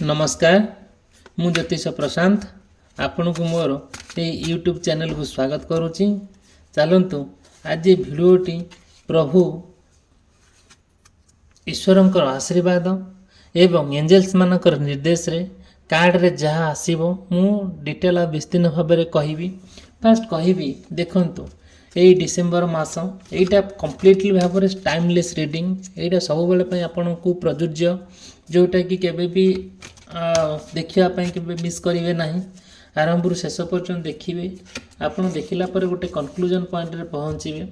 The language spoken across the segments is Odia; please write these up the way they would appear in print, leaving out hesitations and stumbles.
नमस्कार मु ज्योतिष प्रशांत आपण को मोर ये यूट्यूब चैनल को स्वागत करुच्ची। चलतु आज भिडियोटी प्रभु ईश्वरंकर आशीर्वाद एवं एंजेल्स मानकर निर्देश रे कार्ड रे जहाँ आसीबो मु डिटेल आ विस्तीर्ण भाव में कहबी। फास्ट कहबी देखंतु यही डिसेम्बर मास एटा कंप्लीटली भाव में टाइमलेस रीडिंग एटा सब बेले आपण को प्रযোज्य जोटा कि केबे भी देखिया केबे मिस करिवे नहीं। आरंभ शेष पर्यंत देखिए आपन देखिला पर गोटे कंक्लूजन पॉइंट रे पहुँचे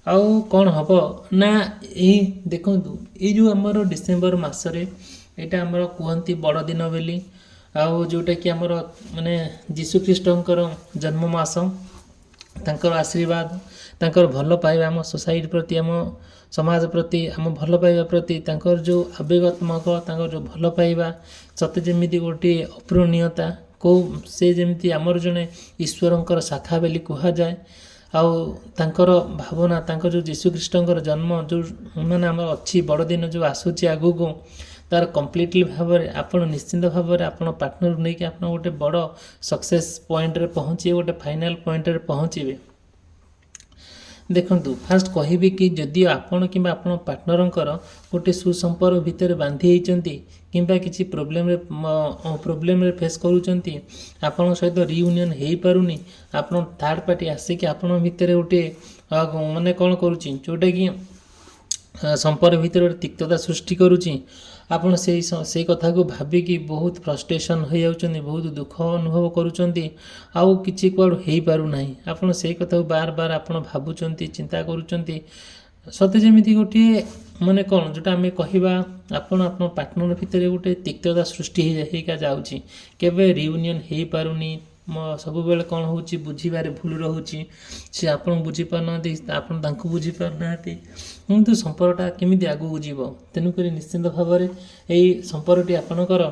आउ कौन हम ना यही देखंतु ये जो आमर डिसेम्बर मासरे यहाँ आमर कहती बड़ दिन बोली आउ जोटा कि आमर माने जीशु ख्रीष्टंकर जन्ममास तांकर आशीर्वाद तांकर भल पाइबा आम सोसाइटी प्रति आम समाज प्रति आम भल पाइबा प्रति तांकर जो आवेगात्मक तांकर जो भल पाइबा सते जेमिति गोटे अपूरणीयता को से जेमिति आमर जने ईश्वरंकर शाखा बेली कहा जाए आउ तांकर भावना तांकर जो जीशु ख्रीष्टंकर जन्म जो माने आम अच्छी बड़ दिन जो आसूची आगु को तार कंप्लीटली भाव में आपन निश्चिंत भाव में आपन पार्टनर नहीं कि आप गोटे बड़ सक्सेस पॉइंट रे पहुँचे गोटे फाइनाल पॉइंट रे पहुँचे। देखंतु फास्ट कहबी कि जदि आपण किंबा आपण पार्टनरंकर गोटे सुसंपर्क भितर बांधी होइचंती किंबा किसी प्रोब्लेम रे फेस करूचंती आपण सहित रियूनियन हेई पारुनी आपण थर्ड पार्टी आसिक आपण भितर गोटे माने कौन करूची जोटा कि संपर्क भितर गोटे तिक्तता सृष्टि करूची आपण से कथा को भाविकी बहुत फ्रस्ट्रेशन हो जाउचंदी बहुत दुख अनुभव करूचंती आउ किछि कुआडू हेई पारु नाही आपण से कथा को बार बार आपण भाबुचंती चिंता करूचंती सते जेमिति गोटे माने कौन जोटा आम कहवा आपण आपण पार्टनर भितर गोटे तिक्तता सृष्टि होइका जाउची केबे रियूनियन हेई पारुनी सब बेले कौन होची बुझीबारे भूल रहुची से आपन बुझी पारना आपन तांको बुझी पारना किंतु संपर्कटा केमिति आगु जीव तेणुक निश्चिंत भाव में यही संपर्कटी आपणकर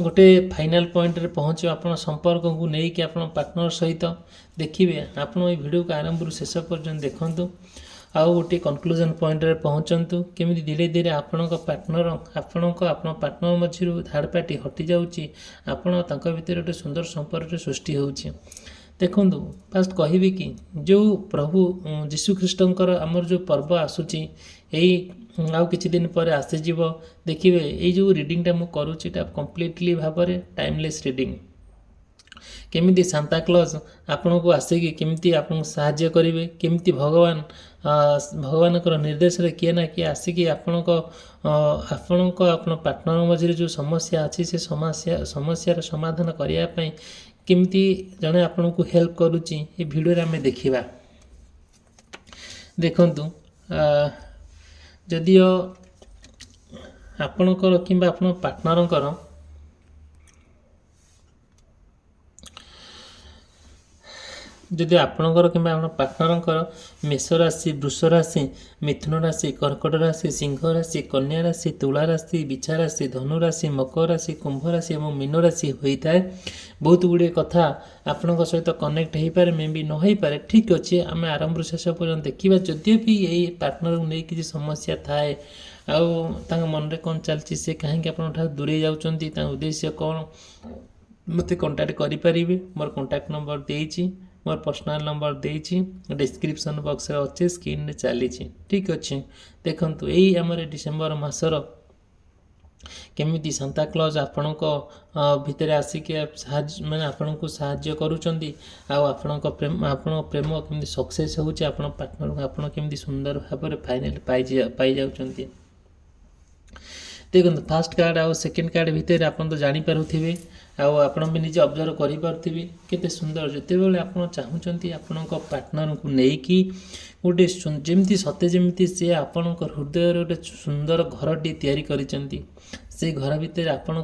गोटे फाइनाल पॉइंट रे पहुँच आपण संपर्क को लेकिन आपण पार्टनर सहित देखिए आपण ये वीडियो को आरंभ शेष पर्यंत देखंतु आउ गोटे कंक्लूजन पॉइंट रे पहुँचतु केमिति धीरे धीरे आपण पार्टनर आपण पार्टनर मझी थर्ड पार्टी हटि जाउची आपण तांको भितर गोटे सुंदर संपर्क सृष्टि होउची। देखंतु फास्ट कहबी कि जो प्रभु जीशु ख्रीष्टंकर आमर जो पर्व आसूची यही आउ किछि दिन पर आसीजिव देखिए ये जो रीडिंगटा मु करूची कंप्लीटली भाव में टाइमलेस रीडिंग केमिति सांता क्लॉज आपण को आसिकी केमिति आपन साहाय्य करिवे केमिति भगवान भगवानकर निर्देश रे किए ना किए आसिकी आपण पार्टनर मझे जो समस्या अच्छी से समस्यार समाधान करिया पई केमिति जने आपण को हेल्प करूची ये वीडियो रे हमें देखिबा। देखंतु जदियो आपणकर किंबा आपण पार्टनरकर जदि आपणकर कि पार्टनरकर मेष राशि वृष राशि मिथुन राशि कर्कट राशि सिंह राशि कन्या राशि तुला राशि बिछा राशि धनु राशि मकर राशि कुंभ राशि और मीन राशि होता है बहुत गुड़े कथा आपण सहित कनेक्ट हो पारे मे भी न हो पारे ठीक अच्छे आम आरंभ शेष पर्यंत देखा जदि भी यही पार्टनर को नहीं किसी समस्या थाए आउ मन में कौन चलती से कहीं आप दूरे जाऊँच उद्देश्य कौन मत कंटाक्ट करें मोर कंटाक्ट नंबर देती मोर पर्सनल नंबर देती डिस्क्रिप्शन बॉक्स रे अच्छे स्क्रीन रे चली ठीक अच्छे। देखंतु यही आमर डिसेम्बर मासर केमिति सांता क्लॉज आपण भितर आसिक माने आपण को साहाय्य करूचंदी आपण प्रेम केमिति सक्सेस होउची आपण पार्टनर आपण केमिति सुंदर भाव में फाइनल पाई जाउचंदी। देखो फास्ट कार्ड आउ सेकेंड कार्ड भितर आपन तो जानी पारुथिबे आउ आपण भी निजे ऑब्जर्व करि पारुथिबे केते सुंदर जते बेले आपण चाहुचंती आपनक पार्टनर को नेकी गोटे जेमती सते जेमती से आपनक हृदय रे गोटे सुंदर घरटी तयारी करिसंती से घर भितर आपण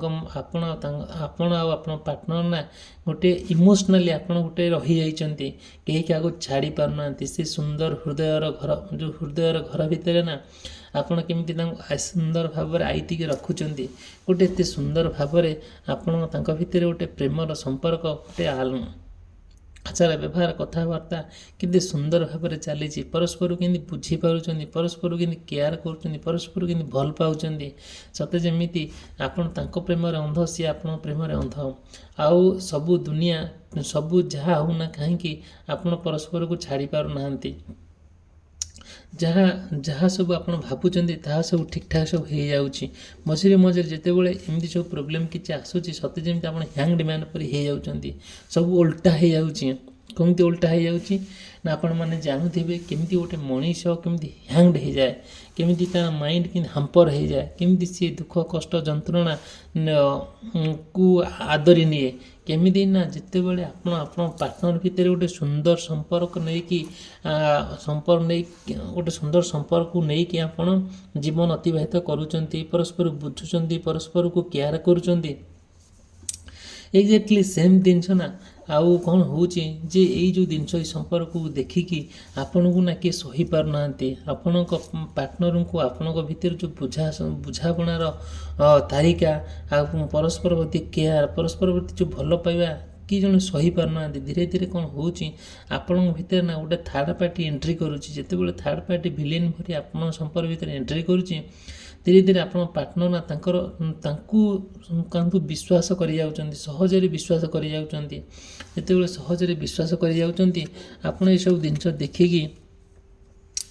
पार्टनर ना गोटे इमोशनली आपण गोटे रही जाइचंती कहीं क्या छाड़ी पारना से सुंदर हृदयर घर जो हृदयर घर भितर ना आपण केमिति सुंदर भाव में आईटिके रखुचंती गोटे एते सुंदर भाव में आपण भितर गोटे प्रेमर संपर्क गोटे ଆଚାର ବ୍ୟବହାର କଥାବାର୍ତ୍ତା କେତେ ସୁନ୍ଦର ଭାବରେ ଚାଲିଛି, ପରସ୍ପରକୁ କେମିତି ବୁଝିପାରୁଛନ୍ତି, ପରସ୍ପରକୁ କେମିତି କେୟାର କରୁଛନ୍ତି, ପରସ୍ପରକୁ କେମିତି ଭଲ ପାଉଛନ୍ତି। ସତେ ଯେମିତି ଆପଣ ତାଙ୍କ ପ୍ରେମରେ ଅନ୍ଧ, ସିଏ ଆପଣଙ୍କ ପ୍ରେମରେ ଅନ୍ଧ। ଆଉ ସବୁ ଦୁନିଆ ସବୁ ଯାହା ହେଉନା କାହିଁକି ଆପଣ ପରସ୍ପରକୁ ଛାଡ଼ି ପାରୁନାହାନ୍ତି। ଯାହା ଯାହା ସବୁ ଆପଣ ଭାବୁଛନ୍ତି ତାହା ସବୁ ଠିକ୍ଠାକ୍ ସବୁ ହେଇଯାଉଛି। ମଝିରେ ମଝିରେ ଯେତେବେଳେ ଏମିତି ସବୁ ପ୍ରୋବ୍ଲେମ୍ କିଛି ଆସୁଛି, ସତେ ଯେମିତି ଆପଣ ହ୍ୟାଙ୍ଗଡ୍ ମ୍ୟାନ୍ ପରି ହେଇଯାଉଛନ୍ତି। ସବୁ ଓଲଟା ହେଇଯାଉଛି। କେମିତି ଓଲଟା ହେଇଯାଉଛି ନା ଆପଣମାନେ ଜାଣୁଥିବେ କେମିତି ଗୋଟେ ମଣିଷ କେମିତି ହ୍ୟାଙ୍ଗଡ୍ ହେଇଯାଏ, କେମିତି ତା ମାଇଣ୍ଡ କେମିତି ହାମ୍ପର ହେଇଯାଏ, କେମିତି ସିଏ ଦୁଃଖ କଷ୍ଟ ଯନ୍ତ୍ରଣା କୁ ଆଦରି ନିଏ। କେମିତି ନା ଯେତେବେଳେ ଆପଣ ଆପଣଙ୍କ ପାର୍ଟନର ଭିତରେ ଗୋଟେ ସୁନ୍ଦର ସମ୍ପର୍କ ନେଇକି ଗୋଟେ ସୁନ୍ଦର ସମ୍ପର୍କକୁ ନେଇକି ଆପଣ ଜୀବନ ଅତିବାହିତ କରୁଛନ୍ତି, ପରସ୍ପରକୁ ବୁଝୁଛନ୍ତି, ପରସ୍ପରକୁ କେୟାର କରୁଛନ୍ତି। ଏକ୍ଜାକ୍ଟଲି ସେମ୍ ଜିନିଷ ନା। ଆଉ କ'ଣ ହେଉଛି ଯେ ଏଇ ଯେଉଁ ଜିନିଷ ଏଇ ସମ୍ପର୍କକୁ ଦେଖିକି ଆପଣଙ୍କୁ ନା କିଏ ସହିପାରୁନାହାନ୍ତି। ଆପଣଙ୍କ ପାର୍ଟନରଙ୍କୁ ଆପଣଙ୍କ ଭିତରେ ଯେଉଁ ବୁଝାବଣାର ତାରିକା ଆଉ ପରସ୍ପର ପ୍ରତି କେୟାର, ପରସ୍ପର ପ୍ରତି ଯେଉଁ ଭଲ ପାଇବା କି ଜଣେ ସହିପାରୁନାହାନ୍ତି। ଧୀରେ ଧୀରେ କ'ଣ ହେଉଛି ଆପଣଙ୍କ ଭିତରେ ନା ଗୋଟେ ଥାର୍ଡ଼ ପାର୍ଟି ଏଣ୍ଟ୍ରି କରୁଛି। ଯେତେବେଳେ ଥାର୍ଡ଼ ପାର୍ଟି ଭିଲେନ୍ ଭଳି ଆପଣଙ୍କ ସମ୍ପର୍କ ଭିତରେ ଏଣ୍ଟ୍ରି କରୁଛି, ଧୀରେ ଧୀରେ ଆପଣ ପାର୍ଟନର ନା ତାଙ୍କୁ ବିଶ୍ୱାସ କରିଯାଉଛନ୍ତି, ସହଜରେ ବିଶ୍ୱାସ କରିଯାଉଛନ୍ତି। ଯେତେବେଳେ ସହଜରେ ବିଶ୍ୱାସ କରିଯାଉଛନ୍ତି, ଆପଣ ଏସବୁ ଜିନିଷ ଦେଖିକି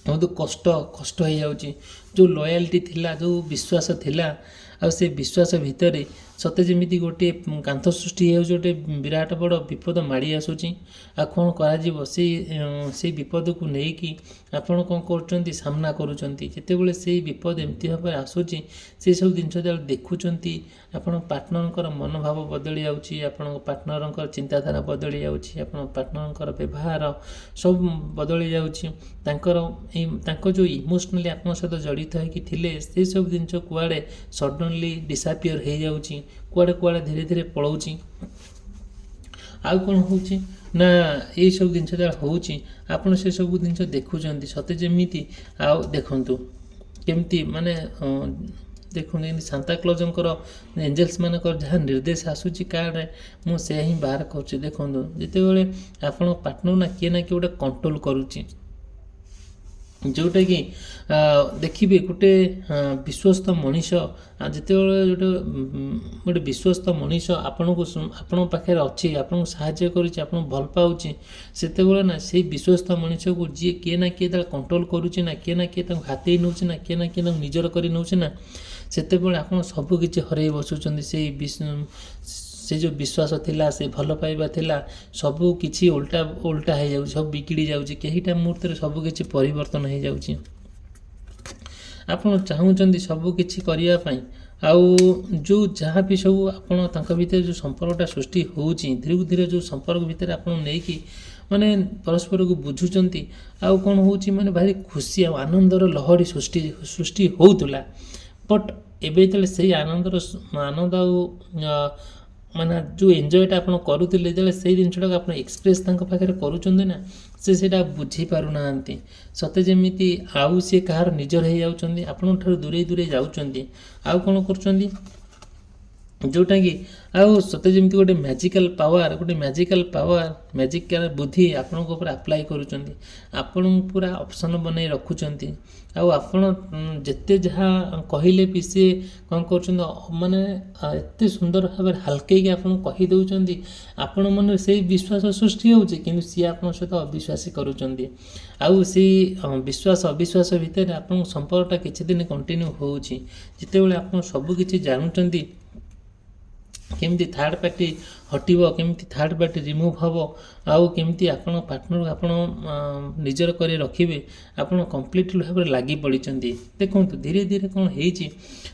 ବହୁତ କଷ୍ଟ ହେଇଯାଉଛି। ଯେଉଁ ଲୟାଲ୍ଟି ଥିଲା, ଯେଉଁ ବିଶ୍ୱାସ ଥିଲା, ଆଉ ସେ ବିଶ୍ୱାସ ଭିତରେ ସତେ ଯେମିତି ଗୋଟିଏ କାନ୍ଥ ସୃଷ୍ଟି ହେଇଯାଉଛି, ଗୋଟେ ବିରାଟ ବଡ଼ ବିପଦ ମାଡ଼ି ଆସୁଛି। ଆଉ କ'ଣ କରାଯିବ? ସେଇ ବିପଦକୁ ନେଇକି ଆପଣ କ'ଣ କରୁଛନ୍ତି? ସାମ୍ନା କରୁଛନ୍ତି। ଯେତେବେଳେ ସେଇ ବିପଦ ଏମିତି ଭାବରେ ଆସୁଛି, ସେସବୁ ଜିନିଷ ଯେତେବେଳେ ଦେଖୁଛନ୍ତି, ଆପଣଙ୍କ ପାର୍ଟନରଙ୍କର ମନୋଭାବ ବଦଳି ଯାଉଛି, ଆପଣଙ୍କ ପାର୍ଟନରଙ୍କର ଚିନ୍ତାଧାରା ବଦଳି ଯାଉଛି, ଆପଣଙ୍କ ପାର୍ଟନରଙ୍କର ବ୍ୟବହାର ସବୁ ବଦଳି ଯାଉଛି। ତାଙ୍କ ଯେଉଁ ଇମୋସନାଲି ଆପଣଙ୍କ ସହିତ ଜଡ଼ିତ ହେଇକି ଥିଲେ, ସେସବୁ ଜିନିଷ କୁଆଡ଼େ ସଡନ୍ଲି ଡିସାପିୟର ହେଇଯାଉଛି, କୁଆଡ଼େ ଧୀରେ ଧୀରେ ପଳାଉଛି। ଆଉ କ'ଣ ହେଉଛି ନା ଏଇସବୁ ଜିନିଷ ଯାହା ହେଉଛି, ଆପଣ ସେସବୁ ଜିନିଷ ଦେଖୁଛନ୍ତି ସତେ ଯେମିତି। ଆଉ ଦେଖନ୍ତୁ କେମିତି ମାନେ ଦେଖନ୍ତୁ ଏମିତି ସାନ୍ତାକ୍ଲଜଙ୍କର ଏଞ୍ଜେଲ୍ସ ମାନଙ୍କର ଯାହା ନିର୍ଦ୍ଦେଶ ଆସୁଛି କାର୍ଡ଼ରେ, ମୁଁ ସେୟା ହିଁ ବାହାର କରୁଛି। ଦେଖନ୍ତୁ ଯେତେବେଳେ ଆପଣଙ୍କ ପାର୍ଟନର ନା କିଏ ଗୋଟେ କଣ୍ଟ୍ରୋଲ କରୁଛି, ଯେଉଁଟାକି ଦେଖିବେ ଗୋଟେ ବିଶ୍ୱସ୍ତ ମଣିଷ, ଯେତେବେଳେ ଗୋଟେ ବିଶ୍ୱସ୍ତ ମଣିଷ ଆପଣଙ୍କ ପାଖରେ ଅଛି, ଆପଣଙ୍କୁ ସାହାଯ୍ୟ କରୁଛି, ଆପଣଙ୍କୁ ଭଲ ପାଉଛି, ସେତେବେଳେ ନା ସେଇ ବିଶ୍ୱସ୍ତ ମଣିଷକୁ କିଏ ନା କିଏ ତାକୁ କଣ୍ଟ୍ରୋଲ କରୁଛି ନା କିଏ ତାଙ୍କୁ ହାତେଇ ନେଉଛି ନା କିଏ ତାଙ୍କୁ ନିଜର କରି ନେଉଛି ନା, ସେତେବେଳେ ଆପଣ ସବୁ କିଛି ହରେଇ ବସୁଛନ୍ତି। ସେ ଯେଉଁ ବିଶ୍ୱାସ ଥିଲା, ସେ ଭଲ ପାଇବା ଥିଲା, ସବୁ କିଛି ଓଲଟା ହେଇଯାଉଛି, ସବୁ ବିଗିଡ଼ି ଯାଉଛି। କେହିଟା ମୁହୂର୍ତ୍ତରେ ସବୁ କିଛି ପରିବର୍ତ୍ତନ ହେଇଯାଉଛି। ଆପଣ ଚାହୁଁଛନ୍ତି ସବୁ କିଛି କରିବା ପାଇଁ, ଆଉ ଯେଉଁ ଯାହା ବି ସବୁ ଆପଣ ତାଙ୍କ ଭିତରେ ଯେଉଁ ସମ୍ପର୍କଟା ସୃଷ୍ଟି ହେଉଛି, ଧୀରେ ଧୀରେ ଯେଉଁ ସମ୍ପର୍କ ଭିତରେ ଆପଣ ନେଇକି ମାନେ ପରସ୍ପରକୁ ବୁଝୁଛନ୍ତି। ଆଉ କ'ଣ ହେଉଛି ମାନେ ଭାରି ଖୁସି ଆଉ ଆନନ୍ଦର ଲହଡ଼ି ସୃଷ୍ଟି ହେଉଥିଲା। ବଟ୍ ଏବେ ଯେତେବେଳେ ସେଇ ଆନନ୍ଦ ଆଉ ମାନେ ଯେଉଁ ଏନ୍ଜୟଟା ଆପଣ କରୁଥିଲେ, ଯେତେବେଳେ ସେଇ ଜିନିଷଟାକୁ ଆପଣ ଏକ୍ସପ୍ରେସ୍ ତାଙ୍କ ପାଖରେ କରୁଛନ୍ତି ନା, ସେଇଟା ବୁଝିପାରୁନାହାନ୍ତି। ସତେ ଯେମିତି ଆଉ ସେ କାହାର ନିଜର ହେଇଯାଉଛନ୍ତି, ଆପଣଙ୍କ ଠାରୁ ଦୂରେଇ ଯାଉଛନ୍ତି। ଆଉ କ'ଣ କରୁଛନ୍ତି? ଯେଉଁଟାକି ଆଉ ସତେ ଯେମିତି ଗୋଟେ ମ୍ୟାଜିକାଲ ବୁଦ୍ଧି ଆପଣଙ୍କ ଉପରେ ଆପ୍ଲାଏ କରୁଛନ୍ତି, ଆପଣଙ୍କୁ ପୁରା ଅପସନ୍ ବନେଇ ରଖୁଛନ୍ତି। ଆଉ ଆପଣ ଯେତେ ଯାହା କହିଲେ ବି ସେ କ'ଣ କରୁଛନ୍ତି, ମାନେ ଏତେ ସୁନ୍ଦର ଭାବରେ ହାଲକେଇକି ଆପଣଙ୍କୁ କହିଦେଉଛନ୍ତି। ଆପଣ ମନରେ ସେଇ ବିଶ୍ୱାସ ସୃଷ୍ଟି ହେଉଛି, କିନ୍ତୁ ସିଏ ଆପଣଙ୍କ ସହିତ ଅବିଶ୍ୱାସୀ କରୁଛନ୍ତି। ଆଉ ସେଇ ବିଶ୍ୱାସ ଅବିଶ୍ୱାସ ଭିତରେ ଆପଣଙ୍କ ସମ୍ପର୍କଟା କିଛି ଦିନ କଣ୍ଟିନ୍ୟୁ ହେଉଛି। ଯେତେବେଳେ ଆପଣ ସବୁ କିଛି ଜାଣୁଛନ୍ତି, କେମିତି ଥାର୍ଡ଼ ପାର୍ଟି ହଟିବ, କେମିତି ଥାର୍ଡ଼ ପାର୍ଟି ରିମୁଭ୍ ହେବ, ଆଉ କେମିତି ଆପଣ ପାର୍ଟନରକୁ ଆପଣ ନିଜର କରି ରଖିବେ, ଆପଣ କମ୍ପ୍ଲିଟଲି ଭାବରେ ଲାଗି ପଡ଼ିଛନ୍ତି। ଦେଖନ୍ତୁ ଧୀରେ ଧୀରେ କ'ଣ ହେଇଛି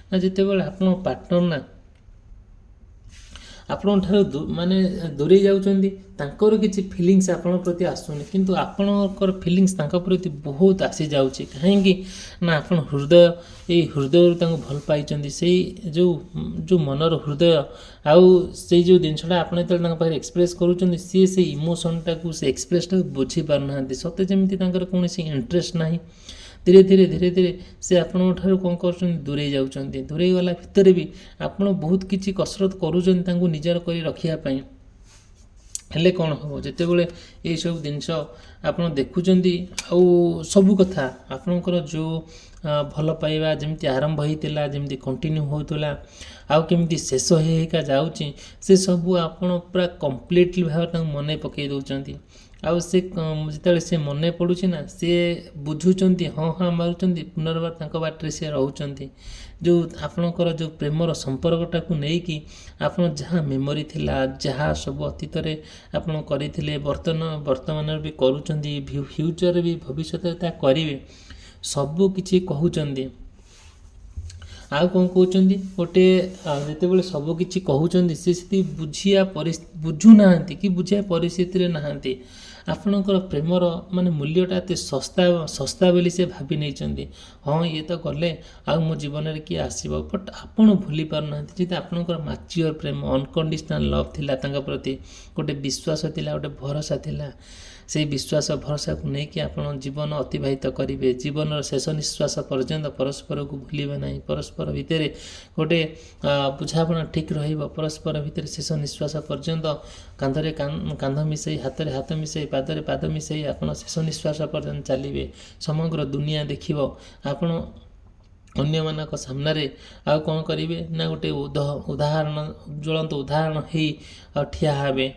ନା, ଯେତେବେଳେ ଆପଣଙ୍କ ପାର୍ଟନର ନା ଆପଣଙ୍କ ଠାରୁ ଦୂରେଇ ଯାଉଛନ୍ତି, ତାଙ୍କର କିଛି ଫିଲିଙ୍ଗସ୍ ଆପଣଙ୍କ ପ୍ରତି ଆସୁନି, କିନ୍ତୁ ଆପଣଙ୍କର ଫିଲିଙ୍ଗସ୍ ତାଙ୍କ ପ୍ରତି ବହୁତ ଆସିଯାଉଛି। କାହିଁକି ନା ଆପଣ ଏଇ ହୃଦୟରୁ ତାଙ୍କୁ ଭଲ ପାଇଛନ୍ତି। ସେଇ ଯେଉଁ ମନର ହୃଦୟ, ଆଉ ସେଇ ଯେଉଁ ଜିନିଷଟା ଆପଣ ଯେତେବେଳେ ତାଙ୍କ ପାଖରେ ଏକ୍ସପ୍ରେସ୍ କରୁଛନ୍ତି, ସିଏ ସେଇ ଇମୋସନଟାକୁ, ସେ ଏକ୍ସପ୍ରେସଟାକୁ ବୁଝିପାରୁନାହାନ୍ତି। ସତେ ଯେମିତି ତାଙ୍କର କୌଣସି ଇଣ୍ଟରେଷ୍ଟ ନାହିଁ। ଧୀରେ ଧୀରେ ସେ ଆପଣଙ୍କ ଠାରୁ କ'ଣ କରୁଛନ୍ତି, ଦୂରେଇ ଯାଉଛନ୍ତି। ଦୂରେଇ ଗଲା ଭିତରେ ବି ଆପଣ ବହୁତ କିଛି କସରତ କରୁଛନ୍ତି ତାଙ୍କୁ ନିଜର କରି ରଖିବା ପାଇଁ। ହେଲେ କ'ଣ ହେବ ଯେତେବେଳେ ଏଇସବୁ ଜିନିଷ ଆପଣ ଦେଖୁଛନ୍ତି ଆଉ ସବୁ କଥା ଆପଣଙ୍କର ଯେଉଁ ଭଲ ପାଇବା ଯେମିତି ଆରମ୍ଭ ହେଇଥିଲା ଯେମିତି କଣ୍ଟିନ୍ୟୁ ହେଉଥିଲା ଆଉ କେମିତି ଶେଷ ହେଇକା ଯାଉଛି ସେସବୁ ଆପଣ ପୁରା କମ୍ପ୍ଲିଟଲି ଭାବରେ ତାଙ୍କୁ ମନେ ପକାଇ ଦେଉଛନ୍ତି। ଆଉ ସେ ଯେତେବେଳେ ସେ ମନେ ପଡ଼ୁଛି ନା ସିଏ ବୁଝୁଛନ୍ତି ହଁ ହଁ ମାରୁଛନ୍ତି ପୁନର୍ବାର ତାଙ୍କ ବାଟରେ ସିଏ ରହୁଛନ୍ତି। ଯେଉଁ ଆପଣଙ୍କର ଯେଉଁ ପ୍ରେମର ସମ୍ପର୍କଟାକୁ ନେଇକି ଆପଣ ଯାହା ମେମୋରି ଥିଲା ଯାହା ସବୁ ଅତୀତରେ ଆପଣ କରିଥିଲେ ବର୍ତ୍ତମାନରେ ବି କରୁଛନ୍ତି ଫ୍ୟୁଚରରେ ବି ଭବିଷ୍ୟତରେ ତାହା କରିବେ ସବୁ କିଛି କହୁଛନ୍ତି। ଆଉ କ'ଣ କହୁଛନ୍ତି ଗୋଟେ ଯେତେବେଳେ ସବୁ କିଛି କହୁଛନ୍ତି ସେ ସେଠି ବୁଝୁନାହାନ୍ତି କି ବୁଝିବା ପରିସ୍ଥିତିରେ ନାହାନ୍ତି। ଆପଣଙ୍କର ପ୍ରେମର ମାନେ ମୂଲ୍ୟଟା ଏତେ ଶସ୍ତା ବୋଲି ସେ ଭାବି ନେଇଛନ୍ତି। ହଁ ଇଏ ତ ଗଲେ ଆଉ ମୋ ଜୀବନରେ କିଏ ଆସିବ, ବଟ୍ ଆପଣ ଭୁଲି ପାରୁନାହାନ୍ତି ଯଦି ଆପଣଙ୍କର ମାଚ୍ୟୁର ପ୍ରେମ ଅନକଣ୍ଡିସନାଲ ଲଭ୍ ଥିଲା ତାଙ୍କ ପ୍ରତି, ଗୋଟେ ବିଶ୍ୱାସ ଥିଲା, ଗୋଟେ ଭରସା ଥିଲା। ସେଇ ବିଶ୍ୱାସ ଭରସାକୁ ନେଇକି ଆପଣ ଜୀବନ ଅତିବାହିତ କରିବେ, ଜୀବନର ଶେଷ ନିଶ୍ୱାସ ପର୍ଯ୍ୟନ୍ତ ପରସ୍ପରକୁ ଭୁଲିବେ ନାହିଁ। ପରସ୍ପର ଭିତରେ ଗୋଟେ ବୁଝାମଣା ଠିକ୍ ରହିବ। ପରସ୍ପର ଭିତରେ ଶେଷ ନିଶ୍ୱାସ ପର୍ଯ୍ୟନ୍ତ କାନ୍ଧରେ କାନ୍ଧ ମିଶାଇ, ହାତରେ ହାତ ମିଶାଇ, ପାଦରେ ପାଦ ମିଶାଇ ଆପଣ ଶେଷ ନିଶ୍ୱାସ ପର୍ଯ୍ୟନ୍ତ ଚାଲିବେ। ସମଗ୍ର ଦୁନିଆ ଦେଖିବ ଆପଣ ଅନ୍ୟମାନଙ୍କ ସାମ୍ନାରେ ଆଉ କ'ଣ କରିବେ ନା ଗୋଟେ ଜ୍ୱଳନ୍ତ ଉଦାହରଣ ହେଇ ଆଉ ଠିଆ ହେବେ।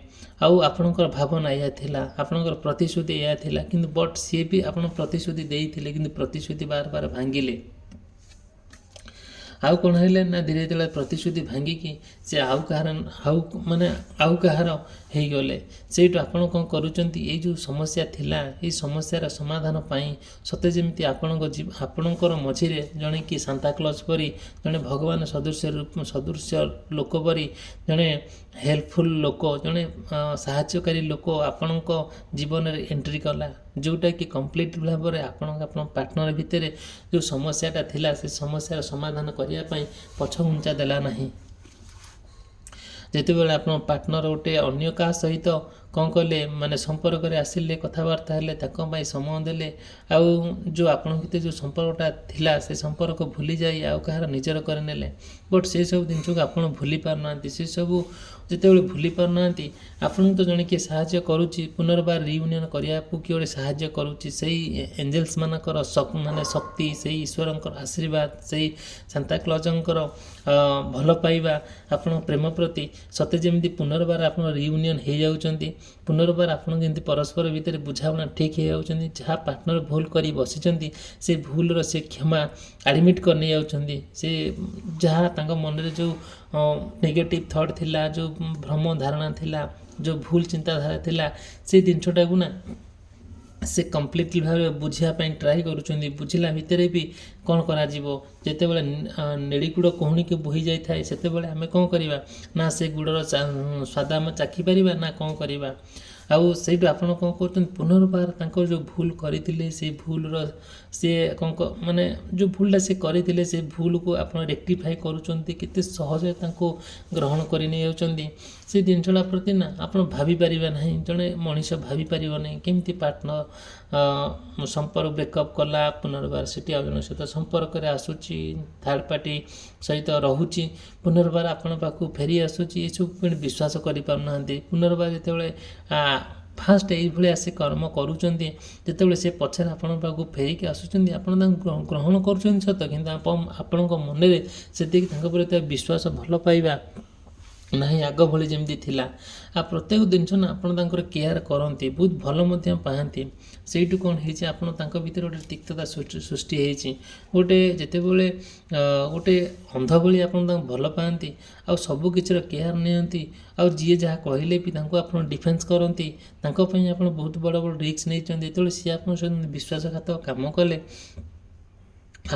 ଆଉ ଆପଣଙ୍କର ଭାବନା ଏହା ଥିଲା, ଆପଣଙ୍କର ପ୍ରତିଶ୍ରୁତି ଏହା ଥିଲା, କିନ୍ତୁ ବଟ୍ ସିଏ ବି ଆପଣ ପ୍ରତିଶ୍ରୁତି ଦେଇଥିଲେ କିନ୍ତୁ ପ୍ରତିଶ୍ରୁତି ବାର ଭାଙ୍ଗିଲେ। ଆଉ କ'ଣ ହେଲେ ନା ଧୀରେ ଧୀରେ ପ୍ରତିଶ୍ରୁତି ଭାଙ୍ଗିକି ସେ ଆଉ କାହାର ହେଇଗଲେ। ସେଇଠୁ ଆପଣ କ'ଣ କରୁଛନ୍ତି, ଏଇ ଯେଉଁ ସମସ୍ୟା ଥିଲା ଏଇ ସମସ୍ୟାର ସମାଧାନ ପାଇଁ ସତେ ଯେମିତି ଆପଣଙ୍କର ମଝିରେ ଜଣେ କି ସାନ୍ତାକ୍ଲଜ୍ ପରି, ଜଣେ ଭଗବାନ ସଦୃଶ୍ୟ ଲୋକ ପରି, ଜଣେ ହେଲ୍ପଫୁଲ୍ ଲୋକ, ଜଣେ ସାହାଯ୍ୟକାରୀ ଲୋକ ଆପଣଙ୍କ ଜୀବନରେ ଏଣ୍ଟ୍ରି କଲା, ଯେଉଁଟାକି କମ୍ପ୍ଲିଟ୍ ଭାବରେ ଆପଣଙ୍କ ପାର୍ଟନର ଭିତରେ ଯେଉଁ ସମସ୍ୟାଟା ଥିଲା ସେ ସମସ୍ୟାର ସମାଧାନ କରିବା ପାଇଁ ପଛଘୁଞ୍ଚା ଦେଲା ନାହିଁ। ଯେତେବେଳେ ଆପଣ ପାର୍ଟନର ଗୋଟେ ଅନ୍ୟ କାହା ସହିତ କ'ଣ କଲେ ମାନେ ସମ୍ପର୍କରେ ଆସିଲେ, କଥାବାର୍ତ୍ତା ହେଲେ, ତାଙ୍କ ପାଇଁ ସମୟ ଦେଲେ, ଆଉ ଯେଉଁ ଆପଣଙ୍କ ଭିତରେ ଯେଉଁ ସମ୍ପର୍କଟା ଥିଲା ସେ ସମ୍ପର୍କ ଭୁଲି ଯାଇ ଆଉ କାହାର ନିଜର କରିନେଲେ। ବଟ୍ ସେସବୁ ଜିନିଷକୁ ଆପଣ ଭୁଲି ପାରୁନାହାନ୍ତି। ସେସବୁ ଯେତେବେଳେ ଭୁଲି ପାରୁନାହାନ୍ତି, ଆପଣଙ୍କୁ ତ ଜଣେ କିଏ ସାହାଯ୍ୟ କରୁଛି, ପୁନର୍ବାର ରିୟୁନିୟନ୍ କରିବାକୁ କିଏ ଗୋଟେ ସାହାଯ୍ୟ କରୁଛି, ସେଇ ଏଞ୍ଜେଲ୍ସ ମାନଙ୍କର ଶକ୍ତି, ସେଇ ଈଶ୍ୱରଙ୍କର ଆଶୀର୍ବାଦ, ସେଇ ସାନ୍ତାକ୍ଲଜଙ୍କର ଭଲ ପାଇବା ଆପଣଙ୍କ ପ୍ରେମ ପ୍ରତି ସତେ ଯେମିତି ପୁନର୍ବାର ଆପଣ ରିୟୁନିୟନ୍ ହେଇଯାଉଛନ୍ତି। ପୁନର୍ବାର ଆପଣ ଯେମିତି ପରସ୍ପର ଭିତରେ ବୁଝାମଣା ଠିକ୍ ହେଇଯାଉଛନ୍ତି। ଯାହା ପାର୍ଟନର ଭୁଲ କରି ବସିଛନ୍ତି ସେ ଭୁଲର ସେ କ୍ଷମା ଆଡ଼ମିଟ୍ କରି ନେଇଯାଉଛନ୍ତି। ସେ ଯାହା ତାଙ୍କ ମନରେ ଯେଉଁ ନେଗେଟିଭ୍ ଥଟ୍ ଥିଲା, ଯେଉଁ ଭ୍ରମ ଧାରଣା ଥିଲା, ଯେଉଁ ଭୁଲ ଚିନ୍ତାଧାରା ଥିଲା, ସେଇ ଜିନିଷଟାକୁ ନା ସେ କମ୍ପ୍ଲିଟଲି ଭାବରେ ବୁଝିବା ପାଇଁ ଟ୍ରାଏ କରୁଛନ୍ତି। ବୁଝିଲା ଭିତରେ ବି କ'ଣ କରାଯିବ, ଯେତେବେଳେ ନେଡ଼ିଗୁଡ଼ କହୁଣିକି ବୋହି ଯାଇଥାଏ ସେତେବେଳେ ଆମେ କ'ଣ କରିବା ନା ସେ ଗୁଡ଼ର ସ୍ୱାଦ ଆମେ ଚାଖିପାରିବା ନା କ'ଣ କରିବା। ଆଉ ସେଇଠୁ ଆପଣ କ'ଣ କରୁଛନ୍ତି, ପୁନର୍ବାର ତାଙ୍କର ଯେଉଁ ଭୁଲ କରିଥିଲେ ସେଇ ଭୁଲର ମାନେ ଯେଉଁ ଭୁଲଟା ସେ କରିଥିଲେ ସେ ଭୁଲକୁ ଆପଣ ରେକ୍ଟିଫାଏ କରୁଛନ୍ତି। କେତେ ସହଜରେ ତାଙ୍କୁ ଗ୍ରହଣ କରି ନେଇଯାଉଛନ୍ତି। ସେ ଜିନିଷଟା ପ୍ରତି ନା ଆପଣ ଭାବିପାରିବେ ନାହିଁ, ଜଣେ ମଣିଷ ଭାବିପାରିବ ନାହିଁ କେମିତି ପାର୍ଟନର ସମ୍ପର୍କ ବ୍ରେକଅପ୍ କଲା, ପୁନର୍ବାର ସେଠି ଆଉ ଜଣଙ୍କ ସହିତ ସମ୍ପର୍କରେ ଆସୁଛି, ଥାର୍ଡ଼ ପାର୍ଟି ସହିତ ରହୁଛି, ପୁନର୍ବାର ଆପଣ ପାଖକୁ ଫେରି ଆସୁଛି। ଏସବୁ ବିଶ୍ୱାସ କରିପାରୁନାହାନ୍ତି। ପୁନର୍ବାର ଯେତେବେଳେ ଫାଷ୍ଟ ଏଇଭଳିଆ ସେ କର୍ମ କରୁଛନ୍ତି, ଯେତେବେଳେ ସେ ପଛରେ ଆପଣଙ୍କ ପାଖକୁ ଫେରିକି ଆସୁଛନ୍ତି, ଆପଣ ତାଙ୍କୁ ଗ୍ରହଣ କରୁଛନ୍ତି ସତ, କିନ୍ତୁ ଆପଣଙ୍କ ମନରେ ସେତିକି ତାଙ୍କ ପ୍ରତି ବିଶ୍ୱାସ ଭଲ ପାଇବା ନାହିଁ ଆଗ ଭଳି ଯେମିତି ଥିଲା। ଆଉ ପ୍ରତ୍ୟେକ ଜିନିଷ ନା ଆପଣ ତାଙ୍କର କେୟାର କରନ୍ତି, ବହୁତ ଭଲ ମଧ୍ୟ ପାଆନ୍ତି। ସେଇଠୁ କ'ଣ ହେଇଛି, ଆପଣ ତାଙ୍କ ଭିତରେ ଗୋଟେ ତିକ୍ତତା ସୃଷ୍ଟି ହେଇଛି। ଯେତେବେଳେ ଗୋଟେ ଅନ୍ଧ ଭଳି ଆପଣ ତାଙ୍କୁ ଭଲ ପାଆନ୍ତି ଆଉ ସବୁ କିଛିର କେୟାର ନିଅନ୍ତି, ଆଉ ଯିଏ ଯାହା କହିଲେ ବି ତାଙ୍କୁ ଆପଣ ଡିଫେନ୍ସ କରନ୍ତି, ତାଙ୍କ ପାଇଁ ଆପଣ ବହୁତ ବଡ଼ ବଡ଼ ରିସ୍କ ନେଇଛନ୍ତି। ଯେତେବେଳେ ସିଏ ଆପଣଙ୍କ ସହିତ ବିଶ୍ୱାସଘାତକ କାମ କଲେ,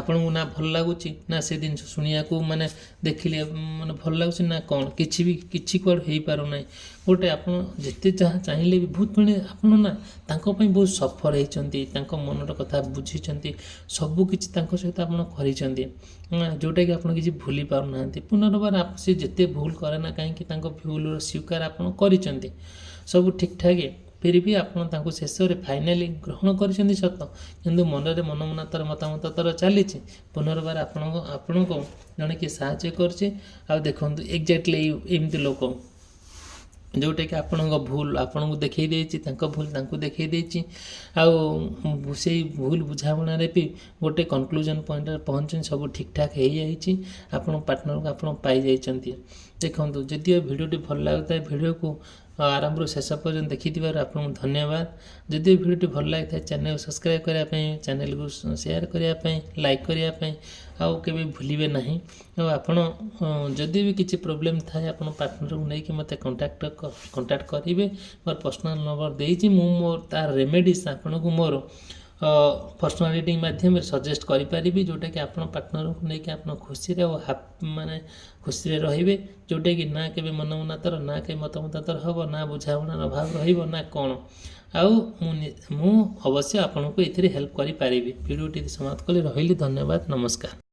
ଆପଣଙ୍କୁ ନା ଭଲ ଲାଗୁଛି ନା ସେ ଜିନିଷ ଶୁଣିବାକୁ ମାନେ ଦେଖିଲେ ମାନେ ଭଲ ଲାଗୁଛି ନା କ'ଣ, କିଛି କୁଆଡ଼େ ହେଇପାରୁନାହିଁ। ଗୋଟେ ଆପଣ ଯେତେ ଯାହା ଚାହିଁଲେ ବି ବହୁତ ଆପଣ ନା ତାଙ୍କ ପାଇଁ ବହୁତ ସଫର ହେଇଛନ୍ତି, ତାଙ୍କ ମନର କଥା ବୁଝିଛନ୍ତି, ସବୁକିଛି ତାଙ୍କ ସହିତ ଆପଣ କରିଛନ୍ତି, ଯେଉଁଟାକି ଆପଣ କିଛି ଭୁଲି ପାରୁନାହାନ୍ତି। ପୁନର୍ବାର ସେ ଯେତେ ଭୁଲ କରେ ନା କାହିଁକି ତାଙ୍କ ଭୁଲର ସ୍ୱୀକାର ଆପଣ କରିଛନ୍ତି, ସବୁ ଠିକ୍ଠାକ୍, ଫିର୍ ବି ଆପଣ ତାଙ୍କୁ ଶେଷରେ ଫାଇନାଲି ଗ୍ରହଣ କରିଛନ୍ତି ସତ, କିନ୍ତୁ ମନରେ ମତାମତ ଚାଲିଛି। ପୁନର୍ବାର ଆପଣଙ୍କୁ ଜଣେ କିଏ ସାହାଯ୍ୟ କରୁଛି। ଆଉ ଦେଖନ୍ତୁ ଏକ୍ଜାକ୍ଟଲି ଏମିତି ଲୋକ जोटाकि आपणको भूल आपणको देखै देछि तांको भूल तांको देखै देछि आउ सेई भूल बुझाबना रे भी गोटे कंक्लूजन पॉइंट रे पहुंचन सब ठीक ठाक हे जाइछि आपण पार्टनर को आपण पाई जाइछंती देखंतु जदि वीडियोटी भल लागता है वीडियो को आरंभ शेष पर्यंत देखिथिबार आपको धन्यवाद जदि वीडियोटी भल लागता है चैनल सब्सक्राइब करिया पई चैनल को शेयर करिया पई लाइक करिया पई आउ केबे भूलिबे नाही आ आपण जदि भी किछि प्रॉब्लम थाए आपण पार्टनर को नै कि मते कांटेक्ट करिवे मोर पर्सनल नंबर देछि मु मोर तार रेमेडीज आपण को मोर पर्सनल रीडिंग माध्यम सजेस्ट करि परिबी जोटा कि आपण पार्टनर को नै कि आपण खुशी रे माने खुशी रे रहिबे जोटा कि ना केबे मन मनातर ना के मतमतातर हबो ना बुझावना अभाव रहिबो ना कोन आउ मु अवश्य आपण को एथिरे हेल्प करि परिबी वीडियोटी समाप्त कले रहिली धन्यवाद नमस्कार।